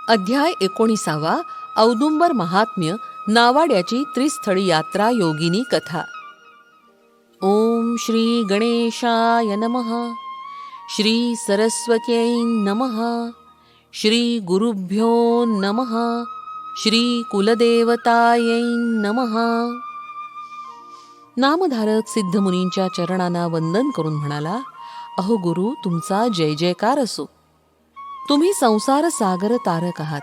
अध्याय 19. औदुंबर महात्म्य नावाड्याची त्रिस्थळी यात्रा योगिनी कथा. ओम श्री गणेशाय नमः. श्री सरस्वत्यै नमः. श्री गुरुभ्यो नमः. श्री कुलदेवतायै नमः. नामधारक सिद्धमुनींच्या चरणांना वंदन करून म्हणाला, अहो गुरु, तुमचा जय जयकार असो. तुम्ही संसार सागर तारक आहात.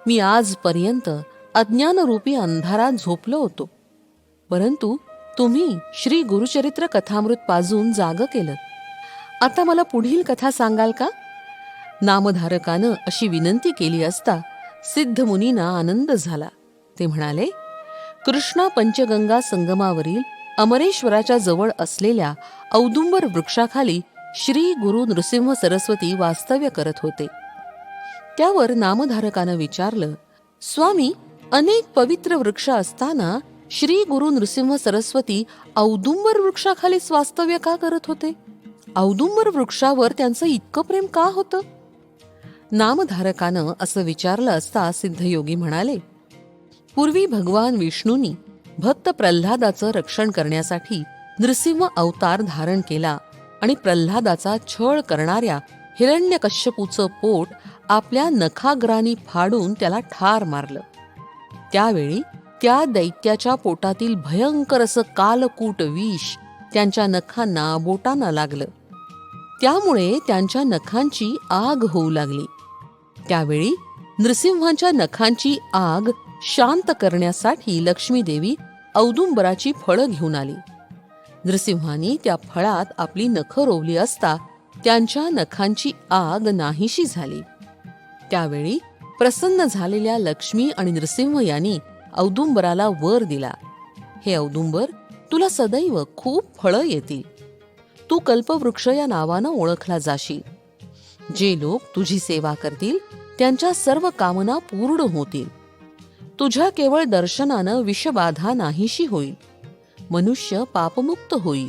मी आजपर्यंत अज्ञानरूपी अंधारात झोपलो होतो, परंतु तुम्ही श्री गुरुचरित्र कथामृत पाजून जाग केलं. आता मला पुढील कथा सांगाल का? नामधारकानं अशी विनंती केली असता सिद्धमुनींना आनंद झाला. ते म्हणाले, कृष्णा पंचगंगा संगमावरील अमरेश्वराच्या जवळ असलेल्या औदुंबर वृक्षाखाली श्री गुरु नृसिंह सरस्वती वास्तव्य करत होते. त्यावर नामधारकानं विचारलं, स्वामी, अनेक पवित्र वृक्ष असताना श्री गुरु नृसिंह सरस्वती औदुंबर वृक्षाखालीच वास्तव्य का करत होते? औदुंबर वृक्षावर त्यांचं इतकं प्रेम का होतं? नामधारकानं असं विचारलं असता सिद्धयोगी म्हणाले, पूर्वी भगवान विष्णूंनी भक्त प्रल्हादाचं रक्षण करण्यासाठी नृसिंह अवतार धारण केला आणि प्रल्हादाचा छळ करणाऱ्या हिरण्यकश्यपूचं पोट आपल्या नखाग्रानी फाडून त्याला ठार मारलं. त्यावेळी त्या दैत्याच्या पोटातील भयंकर असं कालकूट विष त्यांच्या नखांना बोटांना लागलं. त्यामुळे त्यांच्या नखांची आग होऊ लागली. त्यावेळी नृसिंहांच्या नखांची आग शांत करण्यासाठी लक्ष्मी देवी औदुंबराची फळं घेऊन आली. नृसिंहांनी त्या फळात आपली नखं रोवली असता त्यांच्या नखांची आग नाहीशी झाली. त्यावेळी प्रसन्न झालेल्या लक्ष्मी आणि नृसिंह यांनी औदुंबराला वर दिला, हे औदुंबर, तुला सदैव खूप फळं येतील. तू कल्पवृक्ष या नावानं ओळखला जाशील. जे लोक तुझी सेवा करतील त्यांच्या सर्व कामना पूर्ण होतील. तुझ्या केवळ दर्शनानं विषबाधा नाहीशी होईल. मनुष्य पापमुक्त होईल.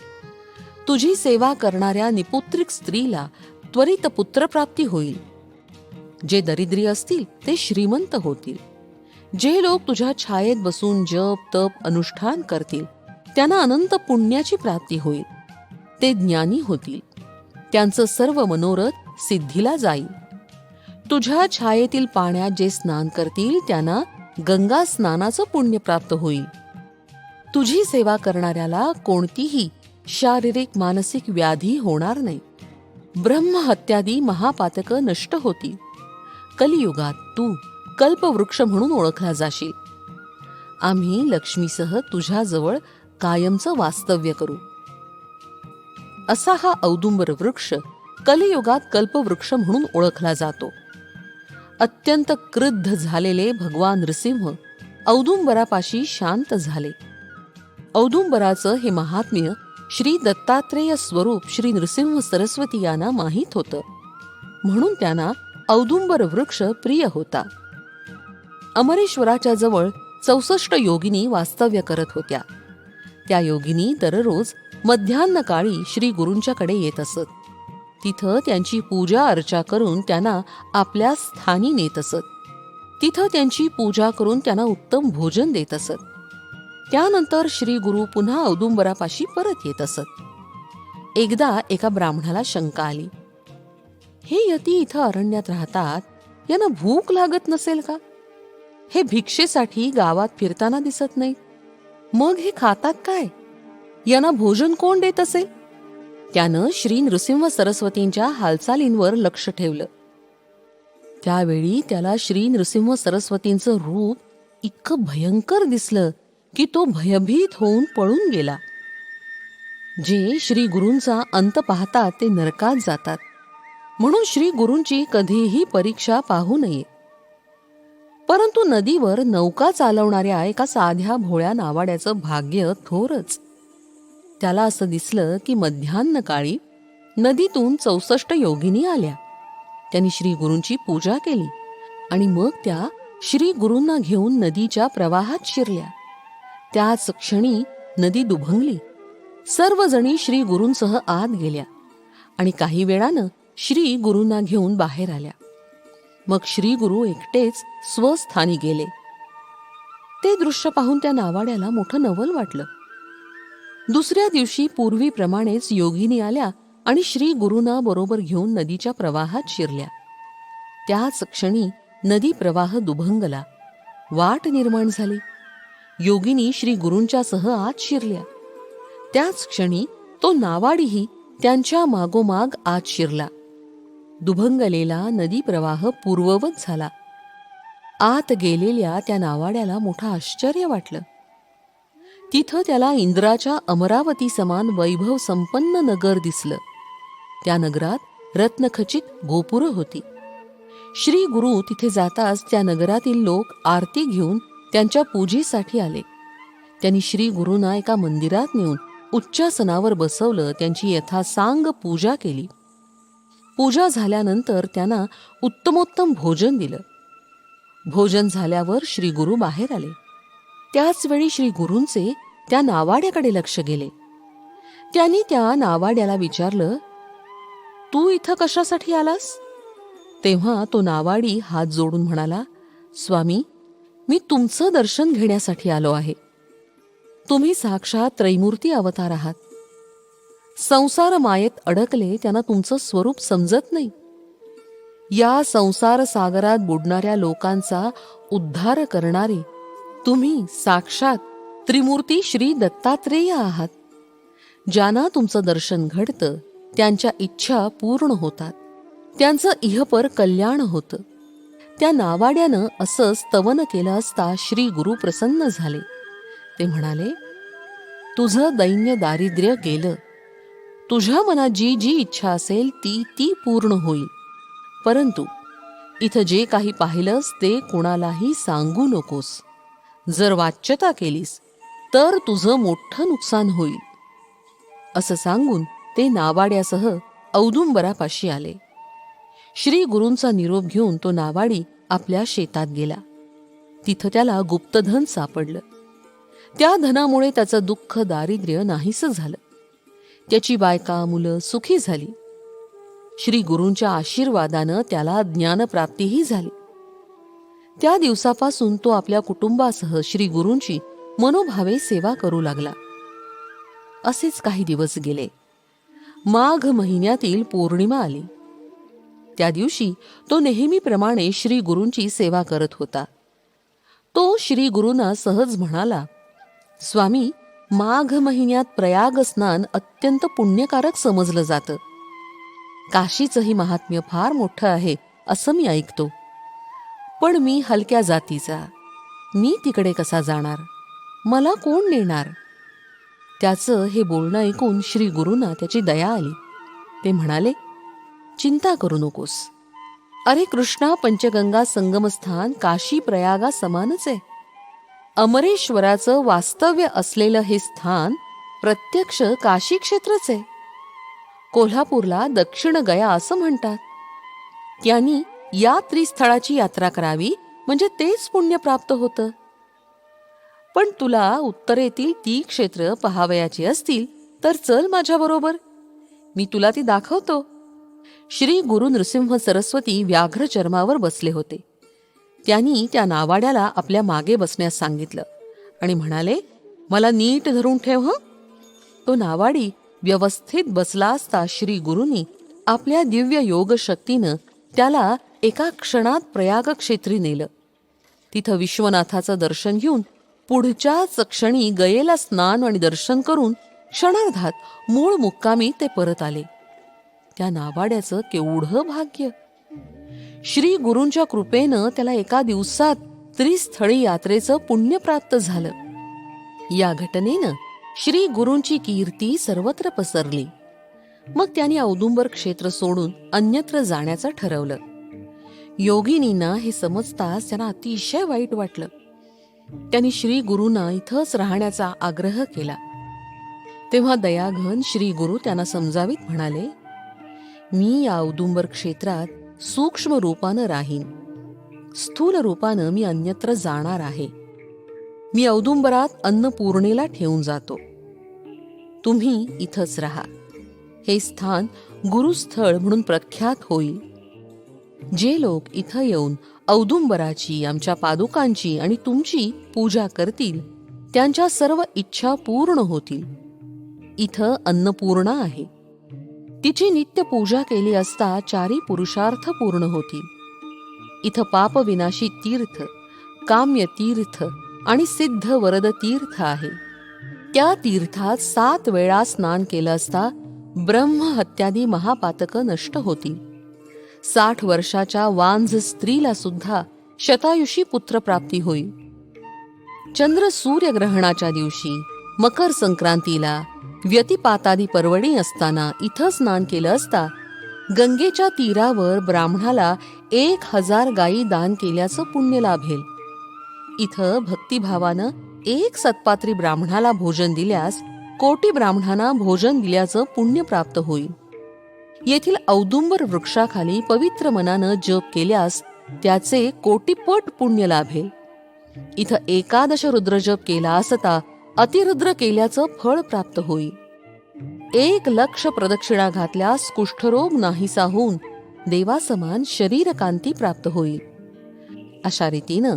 तुझी सेवा करणाऱ्या निपुत्रिक स्त्रीला त्वरित पुत्रप्राप्ती होईल. जे दरिद्री असतील ते श्रीमंत होतील. जे लोक तुझ्या छायेत बसून जप तप अनुष्ठान करतील त्यांना अनंत पुण्याची प्राप्ती होईल. ते ज्ञानी होतील. त्यांचं सर्व मनोरथ सिद्धीला जाईल. तुझ्या छायेतील पाण्यात जे स्नान करतील त्यांना गंगा स्नानाचं पुण्य प्राप्त होईल. तुझी सेवा करणाऱ्याला कोणतीही शारीरिक मानसिक व्याधी होणार नाही. ब्रह्महत्यादी महापातकं नष्ट होतील. कलियुगात तू कल्पवृक्ष म्हणून ओळखला जाशील. आम्ही लक्ष्मीसह तुझ्याजवळ कायमचं वास्तव्य करू. असा हा औदुंबर वृक्ष कलियुगात कल्पवृक्ष म्हणून ओळखला जातो. अत्यंत क्रुद्ध झालेले भगवान नृसिंह औदुंबरापाशी शांत झाले. औदुंबराचं हे महात्म्य श्री दत्तात्रेय स्वरूप श्री नृसिंह सरस्वती यांना माहीत होतं, म्हणून त्यांना औदुंबर वृक्ष प्रिय होता. अमरेश्वराच्या जवळ 64 योगिनी वास्तव्य करत होत्या. त्या योगिनी दररोज मध्यान्हकाळी श्री गुरूंच्याकडे येत असत. तिथं त्यांची पूजा अर्चा करून त्यांना आपल्या स्थानी नेत असत. तिथं त्यांची पूजा करून त्यांना उत्तम भोजन देत असत. त्यानंतर श्री गुरु पुन्हा औदुंबरापाशी परत येत असत. एकदा एका ब्राह्मणाला शंका आली, हे यती इथं अरण्यात राहतात, यांना भूक लागत नसेल का? हे भिक्षेसाठी गावात फिरताना दिसत नाहीत, मग हे खातात काय? यांना भोजन कोण देत असेल? त्यानं श्री नृसिंह सरस्वतींच्या हालचालींवर लक्ष ठेवलं. त्यावेळी त्याला श्री नृसिंह सरस्वतींचं रूप इतकं भयंकर दिसलं की तो भयभीत होऊन पळून गेला. जे श्री गुरूंचा अंत पाहतात ते नरकात जातात, म्हणून श्री गुरूंची कधीही परीक्षा पाहू नये. परंतु नदीवर नौका चालवणाऱ्या एका साध्या भोळ्या नावाड्याचं भाग्य थोरच. त्याला असं दिसलं की मध्यान्हकाळी नदीतून 64 योगिनी आल्या. त्यांनी श्री गुरूंची पूजा केली आणि मग त्या श्री गुरूंना घेऊन नदीच्या प्रवाहात शिरल्या. त्याच क्षणी नदी दुभंगली. सर्वजणी श्री गुरूंसह आत गेल्या आणि काही वेळानं श्री गुरूंना घेऊन बाहेर आल्या. मग श्री गुरु एकटेच स्वस्थानी गेले. ते दृश्य पाहून त्या नावाड्याला मोठं नवल वाटलं. दुसऱ्या दिवशी पूर्वीप्रमाणेच योगिनी आल्या आणि श्री गुरूंना बरोबर घेऊन नदीच्या प्रवाहात शिरल्या. त्याच क्षणी नदी प्रवाह दुभंगला. वाट निर्माण झाली. योगिनी श्री गुरूंच्या सह आत शिरल्या. त्याच क्षणी तो नावाडीही त्यांच्या मागोमाग आत शिरला. दुभंगलेला नदी प्रवाह पूर्ववत झाला. आत गेलेल्या त्या नावाड्याला मोठं आश्चर्य वाटलं. तिथं त्याला इंद्राच्या अमरावती समान वैभव संपन्न नगर दिसलं. त्या नगरात रत्नखचित गोपुरं होती. श्री गुरु तिथे जाताच त्या नगरातील लोक आरती घेऊन त्यांच्या पूजेसाठी आले. त्यांनी श्री गुरूंना एका मंदिरात नेऊन उच्चासनावर बसवलं. त्यांची यथासांग पूजा केली. पूजा झाल्यानंतर त्यांना उत्तमोत्तम भोजन दिलं. भोजन झाल्यावर श्री गुरु बाहेर आले. त्याच वेळी श्री गुरूंचे त्या नावाड्याकडे लक्ष गेले. त्यांनी त्या नावाड्याला विचारलं, तू इथं कशासाठी आलास? तेव्हा तो नावाडी हात जोडून म्हणाला, स्वामी, मी तुमचं दर्शन घेण्यासाठी आलो आहे. तुम्ही साक्षात त्रैमूर्ती अवतार आहात. संसार मायेत अडकले त्यांना तुमचं स्वरूप समजत नाही. या संसार सागरात बुडणाऱ्या लोकांचा उद्धार करणारे तुम्ही साक्षात त्रिमूर्ती श्री दत्तात्रेय आहात. ज्यांना तुमचं दर्शन घडतं त्यांच्या इच्छा पूर्ण होतात. त्यांचं इहपर कल्याण होतं. त्या नावाड्यानं असं स्तवन केलं असता श्री गुरु प्रसन्न झाले. ते म्हणाले, तुझं दैन्य दारिद्र्य गेलं. तुझ्या मनात जी जी इच्छा असेल ती पूर्ण होईल. परंतु इथं जे काही पाहिलंस ते कोणालाही सांगू नकोस. जर वाच्यता केलीस तर तुझं मोठं नुकसान होईल. असं सांगून ते नावाड्यासह औदुंबरापाशी आले. श्री गुरूंचा निरोप घेऊन तो नावाडी आपल्या शेतात गेला. तिथं त्याला गुप्तधन सापडलं. त्या धनामुळे त्याचं दुःख दारिद्र्य नाहीसं झालं. त्याची बायका मुलं सुखी झाली. श्री गुरूंच्या आशीर्वादानं त्याला ज्ञानप्राप्तीही झाली. त्या दिवसापासून तो आपल्या कुटुंबासह श्री गुरूंची मनोभावे सेवा करू लागला. असेच काही दिवस गेले. माघ महिन्यातील पौर्णिमा आली. त्या दिवशी तो नेहमीप्रमाणे श्री गुरूंची सेवा करत होता. तो श्री गुरूंना सहज म्हणाला, स्वामी, माघ महिन्यात प्रयाग स्नान अत्यंत पुण्यकारक समजलं जातं. काशीचंही महात्म्य फार मोठं आहे असं मी ऐकतो. पण मी हलक्या जातीचा, मी तिकडे कसा जाणार? मला कोण नेणार? त्याचं हे बोलणं ऐकून श्री गुरूंना त्याची दया आली. ते म्हणाले, चिंता करू नकोस. अरे कृष्णा, पंचगंगा संगमस्थान काशी प्रयागा समानच आहे. अमरेश्वराचं वास्तव्य असलेलं हे स्थान प्रत्यक्ष काशी क्षेत्रच आहे. कोल्हापूरला दक्षिण गया असं म्हणतात. त्यांनी या त्रिस्थळाची यात्रा करावी म्हणजे तेच पुण्य प्राप्त होतं. पण तुला उत्तरेतील ती क्षेत्र पहावयाची असतील तर चल माझ्याबरोबर, मी तुला ती दाखवतो. श्री गुरु नृसिंह सरस्वती व्याघ्र चर्मावर बसले होते. त्यांनी त्या नावाड्याला आपल्या मागे बसण्यास सांगितलं आणि म्हणाले, मला नीट धरून ठेव हं. तो नावाडी व्यवस्थित बसला असता श्री गुरूंनी आपल्या दिव्य योग शक्तीनं त्याला एका क्षणात प्रयाग क्षेत्री नेलं. तिथं विश्वनाथाचं दर्शन घेऊन पुढच्याच क्षणी गयेला स्नान आणि दर्शन करून क्षणार्धात मूळ मुक्कामी ते परत आले. त्या नावाड्याचं केवढं भाग्य! श्री गुरूंच्या कृपेनं त्याला एका दिवसात त्रिस्थळी यात्रेचं पुण्य प्राप्त झालं. या घटनेनं श्री गुरूंची कीर्ती सर्वत्र पसरली. मग त्यांनी औदुंबर क्षेत्र सोडून अन्यत्र जाण्याचं ठरवलं. योगिनींना हे समजताच त्यांना अतिशय वाईट वाटलं. त्यांनी श्री गुरूंना इथंच राहण्याचा आग्रह केला. तेव्हा दयाघन श्री गुरु त्यांना समजावीत म्हणाले, मी या औदुंबर क्षेत्रात सूक्ष्म रूपानं राहीन. स्थूल रूपानं मी अन्यत्र जाणार आहे. मी औदुंबरात अन्नपूर्णेला ठेवून जातो. तुम्ही इथंच राहा. हे स्थान गुरुस्थळ म्हणून प्रख्यात होईल. जे लोक इथं येऊन औदुंबराची, आमच्या पादुकांची आणि तुमची पूजा करतील त्यांच्या सर्व इच्छा पूर्ण होतील. इथं अन्नपूर्णा आहे. तिची नित्य पूजा केली असता 4 पुरुषार्थ पूर्ण होतील. इथं पापविनाशी तीर्थ, काम्य तीर्थ आणि सिद्ध वरद तीर्थ आहे. त्या तीर्थात 7 वेळा स्नान केलं असता ब्रह्महत्यादी महापातकं नष्ट होतील. 60 वर्षाच्या वांझ स्त्रीला सुद्धा शतायुषी पुत्रप्राप्ती होईल. चंद्र सूर्यग्रहणाच्या दिवशी, मकर संक्रांतीला, व्यतिपातादी पर्वणी असताना इथं स्नान केलं असता गंगेच्या तीरावर ब्राह्मणाला 1000 गायी दान केल्याचं पुण्य लाभेल. इथं भक्तिभावानं 1 सत्पात्री ब्राह्मणाला भोजन दिल्यास कोटी ब्राह्मणांना भोजन दिल्याचं पुण्य प्राप्त होईल. येथील औदुंबर वृक्षाखाली पवित्र मनानं जप केल्यास त्याचे कोटीपट पुण्य लाभेल. इथं 11 रुद्रजप केला असता अतिरुद्र केल्याचं फळ प्राप्त होईल. 1,00,000 प्रदक्षिणा घातल्यास कुष्ठरोग नाहीसा होऊन देवासमान शरीरकांती प्राप्त होईल. अशा रीतीनं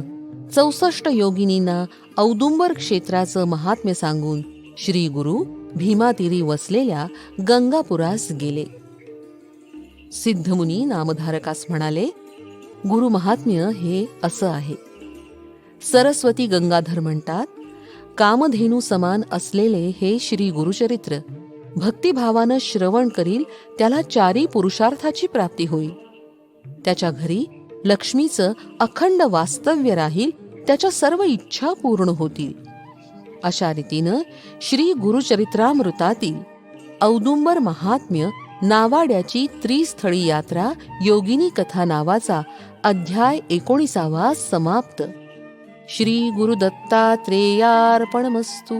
64 योगिनींना औदुंबर क्षेत्राचं महात्म्य सांगून श्री गुरु भीमातीरी वसलेल्या गंगापुरास गेले. सिद्धमुनी नामधारकास म्हणाले, गुरु महात्म्य हे असं आहे. सरस्वती गंगाधर म्हणतात, कामधेनू समान असलेले हे श्री गुरुचरित्र भक्तिभावानं श्रवण करील त्याला 4 पुरुषार्थाची प्राप्ती होईल. त्याच्या घरी लक्ष्मीचं अखंड वास्तव्य राहील, त्याच्या सर्व इच्छा पूर्ण होतील. अशा रीतीनं श्री गुरुचरित्रामृतातील औदुंबर महात्म्य नावाड्याची त्रिस्थळी यात्रा योगिनी कथा नावाचा अध्याय 19 समाप्त. श्री गुरुदत्तात्रेयार्पणमस्तु.